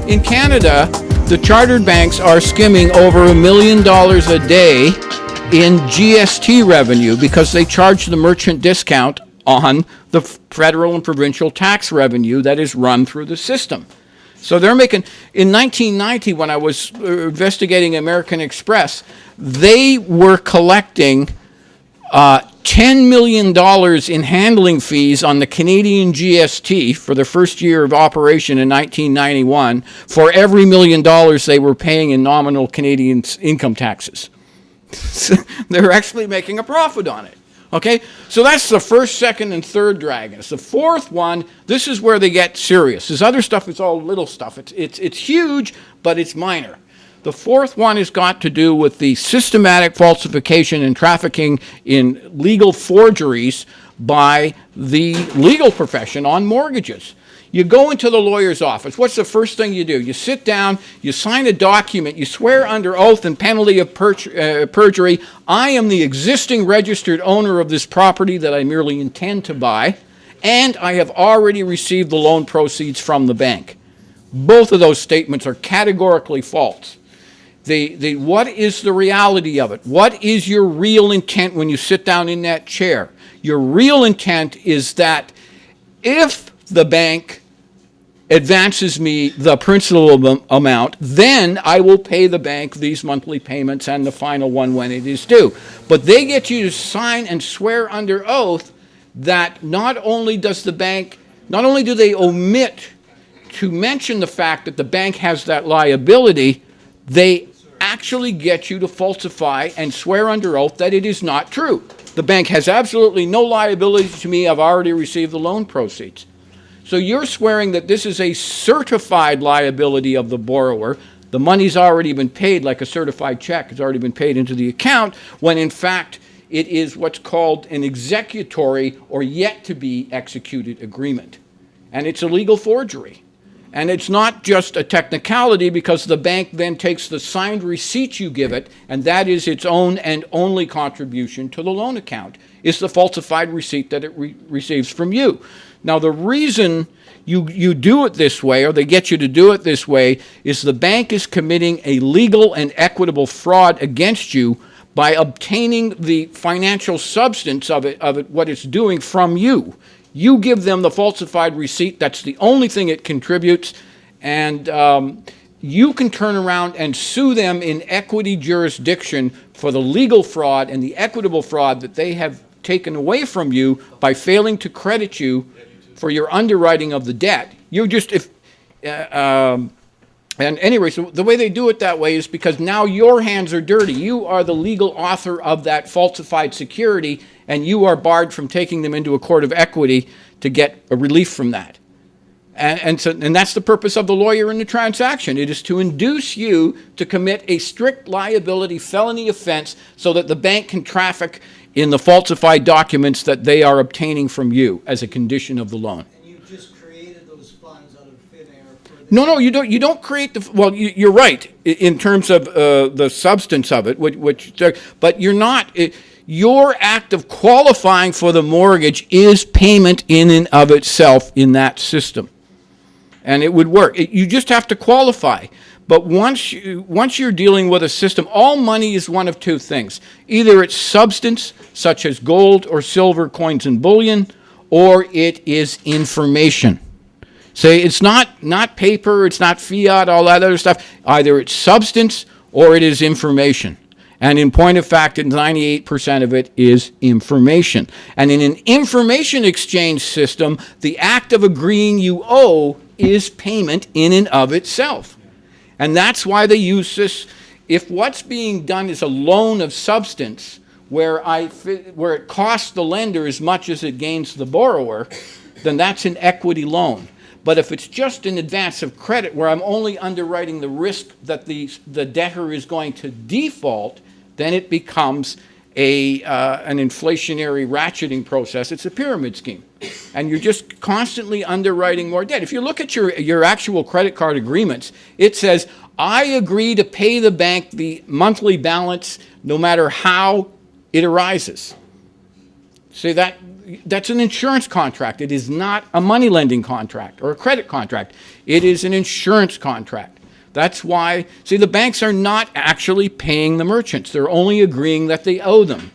In Canada, the chartered banks are skimming over $1 million a day in GST revenue because they charge the merchant discount on the federal and provincial tax revenue that is run through the system. So they're making, in 1990, when I was investigating American Express, they were collecting $10 million in handling fees on the Canadian GST for the first year of operation in 1991 for every $1 million they were paying in nominal Canadian income taxes. They're actually making a profit on it. Okay, so that's the first, second, and third dragons. The fourth one, this is where they get serious. This other stuff is all little stuff. It's huge, but it's minor. The fourth one has got to do with the systematic falsification and trafficking in legal forgeries by the legal profession on mortgages. You go into the lawyer's office. What's the first thing you do? You sit down, you sign a document, you swear under oath and penalty of perjury, I am the existing registered owner of this property that I merely intend to buy, and I have already received the loan proceeds from the bank. Both of those statements are categorically false. What is the reality of it? What is your real intent when you sit down in that chair? Your real intent is that if the bank advances me the principal amount, then I will pay the bank these monthly payments and the final one when it is due. But they get you to sign and swear under oath that not only do they omit to mention the fact that the bank has that liability, they actually get you to falsify and swear under oath that it is not true. The bank has absolutely no liability to me. I've already received the loan proceeds. So you're swearing that this is a certified liability of the borrower. The money's already been paid, like a certified check has already been paid into the account, when in fact it is what's called an executory or yet to be executed agreement. And it's a legal forgery. And it's not just a technicality, because the bank then takes the signed receipt you give it, and that is its own and only contribution to the loan account, is the falsified receipt that it receives from you. Now, the reason you do it this way, or they get you to do it this way, is the bank is committing a legal and equitable fraud against you by obtaining the financial substance of it, what it's doing from you. You give them the falsified receipt. That's the only thing it contributes. And you can turn around and sue them in equity jurisdiction for the legal fraud and the equitable fraud that they have taken away from you by failing to credit you for your underwriting of the debt. You just, and anyway, so the way they do it that way is because now your hands are dirty. You are the legal author of that falsified security, and you are barred from taking them into a court of equity to get a relief from that. And that's the purpose of the lawyer in the transaction. It is to induce you to commit a strict liability felony offense so that the bank can traffic in the falsified documents that they are obtaining from you as a condition of the loan. And you just created those funds out of thin air for this? No, you don't. You don't create the. Well, you're right in terms of the substance of it, but you're not. Your act of qualifying for the mortgage is payment in and of itself in that system, and it would work. You just have to qualify. But once you're dealing with a system, all money is one of two things. Either it's substance, such as gold or silver, coins and bullion, or it is information. Say it's not paper, it's not fiat, all that other stuff. Either it's substance or it is information. And in point of fact, 98% of it is information. And in an information exchange system, the act of agreeing you owe is payment in and of itself. And that's why they use this. If what's being done is a loan of substance, where it costs the lender as much as it gains the borrower, then that's an equity loan. But if it's just an advance of credit, where I'm only underwriting the risk that the debtor is going to default, then it becomes an inflationary ratcheting process. It's a pyramid scheme. And you're just constantly underwriting more debt. If you look at your actual credit card agreements, it says, I agree to pay the bank the monthly balance no matter how it arises. See that? That's an insurance contract. It is not a money lending contract or a credit contract. It is an insurance contract. That's why, see, the banks are not actually paying the merchants. They're only agreeing that they owe them.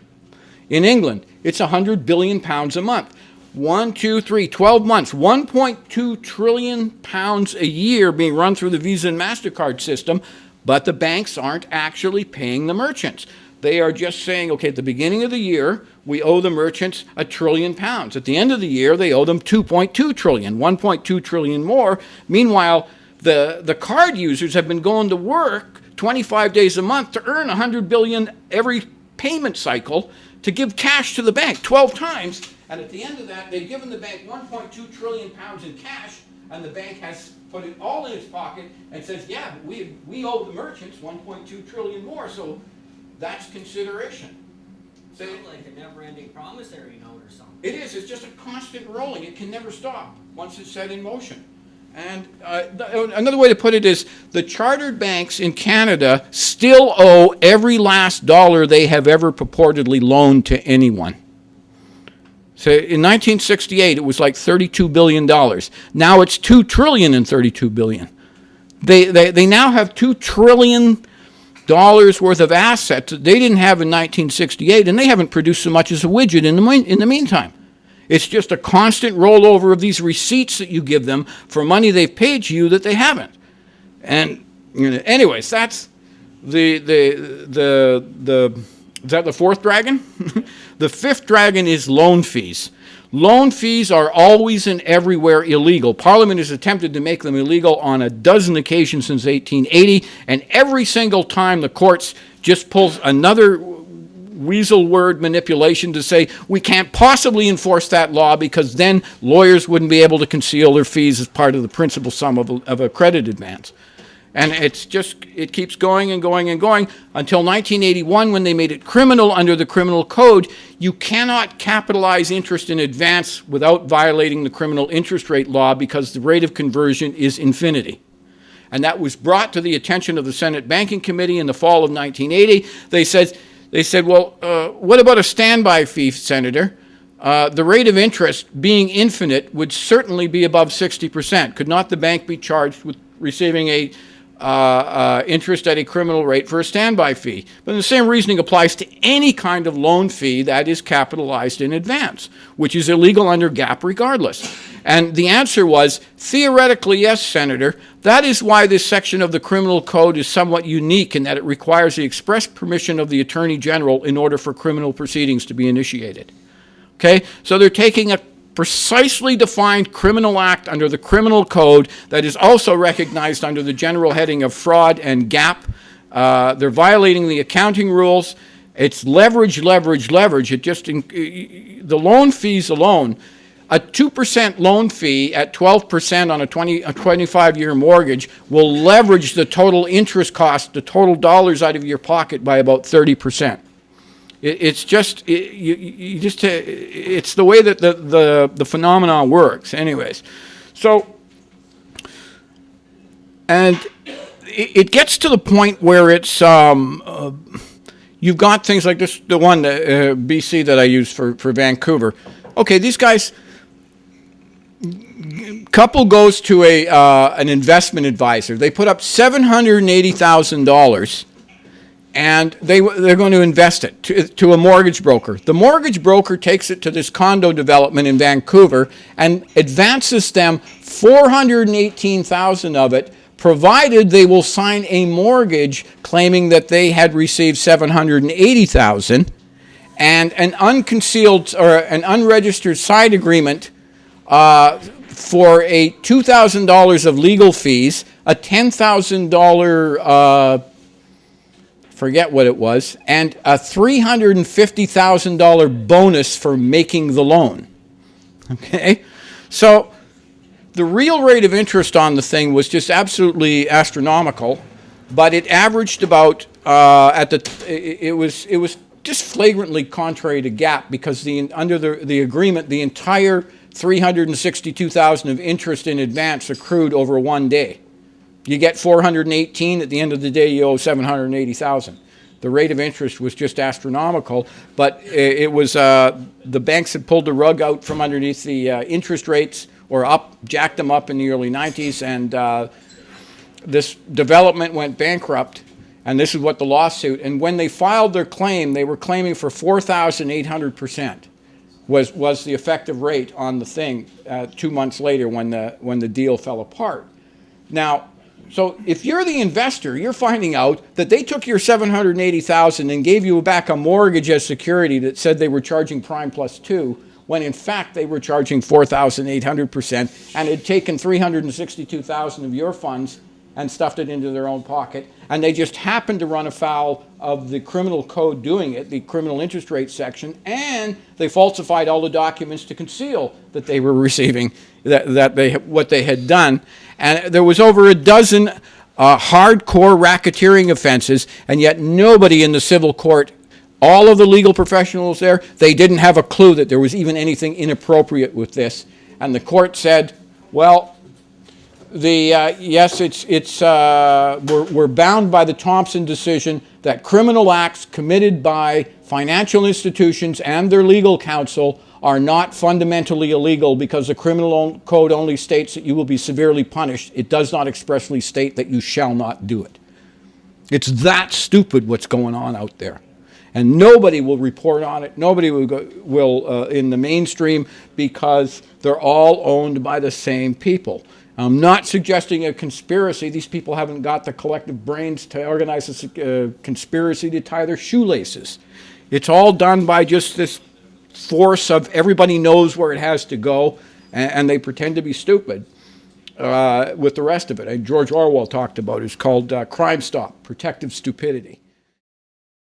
In England, it's 100 billion pounds a month. 12 months, 1.2 trillion pounds a year being run through the Visa and MasterCard system, but the banks aren't actually paying the merchants. They are just saying, okay, at the beginning of the year, we owe the merchants £1 trillion. At the end of the year, they owe them 2.2 trillion, 1.2 trillion more. Meanwhile, the card users have been going to work 25 days a month to earn 100 billion every payment cycle to give cash to the bank 12 times. And at the end of that, they've given the bank 1.2 trillion pounds in cash, and the bank has put it all in its pocket and says, yeah, we owe the merchants 1.2 trillion more, so that's consideration. Sounds like a never-ending promissory note or something. It is. It's just a constant rolling. It can never stop once it's set in motion. And another way to put it is the chartered banks in Canada still owe every last dollar they have ever purportedly loaned to anyone. So in 1968, it was like $32 billion. Now it's $2 trillion and $32 billion. They now have $2 trillion worth of assets that they didn't have in 1968, and they haven't produced so much as a widget in the meantime. It's just a constant rollover of these receipts that you give them for money they've paid you that they haven't. And anyways, that's is that the fourth dragon? The fifth dragon is loan fees. Loan fees are always and everywhere illegal. Parliament has attempted to make them illegal on a dozen occasions since 1880, and every single time the courts just pulls another weasel word manipulation to say we can't possibly enforce that law because then lawyers wouldn't be able to conceal their fees as part of the principal sum of a credit advance. And it keeps going and going and going until 1981 when they made it criminal under the criminal code. You cannot capitalize interest in advance without violating the criminal interest rate law because the rate of conversion is infinity. And that was brought to the attention of the Senate Banking Committee in the fall of 1980. They said, well, what about a standby fee, Senator? The rate of interest, being infinite, would certainly be above 60%. Could not the bank be charged with receiving a interest at a criminal rate for a standby fee? But the same reasoning applies to any kind of loan fee that is capitalized in advance, which is illegal under GAAP regardless. And the answer was, theoretically, yes, Senator. That is why this section of the criminal code is somewhat unique in that it requires the express permission of the Attorney General in order for criminal proceedings to be initiated. Okay? So they're taking a precisely defined criminal act under the criminal code that is also recognized under the general heading of fraud and GAAP. They're violating the accounting rules. It's leverage, leverage, leverage. The loan fees alone, a 2% loan fee at 12% on a 25-year mortgage will leverage the total interest cost, the total dollars out of your pocket by about 30%. It's just it's the way that the phenomenon works. Anyways, so and it gets to the point where it's you've got things like this, the one BC that I use for Vancouver. Okay, these guys. Couple goes to an investment advisor. They put up $780,000. And they're going to invest it to a mortgage broker. The mortgage broker takes it to this condo development in Vancouver and advances them $418,000 of it, provided they will sign a mortgage claiming that they had received $780,000 and an unconcealed or an unregistered side agreement for a $2,000 of legal fees, a $10,000 forget what it was, and a $350,000 bonus for making the loan. Okay? So the real rate of interest on the thing was just absolutely astronomical, but it averaged about it was just flagrantly contrary to GAAP because under the agreement the entire $362,000 of interest in advance accrued over one day. You get 418 at the end of the day, you owe 780,000. the rate of interest was just astronomical. But it was the banks had pulled the rug out from underneath the interest rates, or jacked them up in the early 90s, and this development went bankrupt. And this is what the lawsuit, and when they filed their claim, they were claiming for 4,800% was the effective rate on the thing 2 months later when the deal fell apart. Now, so if you're the investor, you're finding out that they took your $780,000 and gave you back a mortgage as security that said they were charging prime plus 2, when in fact they were charging 4,800% and had taken $362,000 of your funds and stuffed it into their own pocket, and they just happened to run afoul of the criminal code doing it, the criminal interest rate section, and they falsified all the documents to conceal that they were receiving what they had done. And there was over a dozen hardcore racketeering offenses, and yet nobody in the civil court, all of the legal professionals there, they didn't have a clue that there was even anything inappropriate with this. And the court said, well, yes, we're bound by the Thompson decision that criminal acts committed by financial institutions and their legal counsel are not fundamentally illegal because the criminal code only states that you will be severely punished. It does not expressly state that you shall not do it. It's that stupid what's going on out there. And nobody will report on it. Nobody will in the mainstream, because they're all owned by the same people. I'm not suggesting a conspiracy. These people haven't got the collective brains to organize a conspiracy to tie their shoelaces. It's all done by just this force of everybody knows where it has to go, and they pretend to be stupid with the rest of it. And George Orwell talked about it. It's called Crime Stop, Protective Stupidity.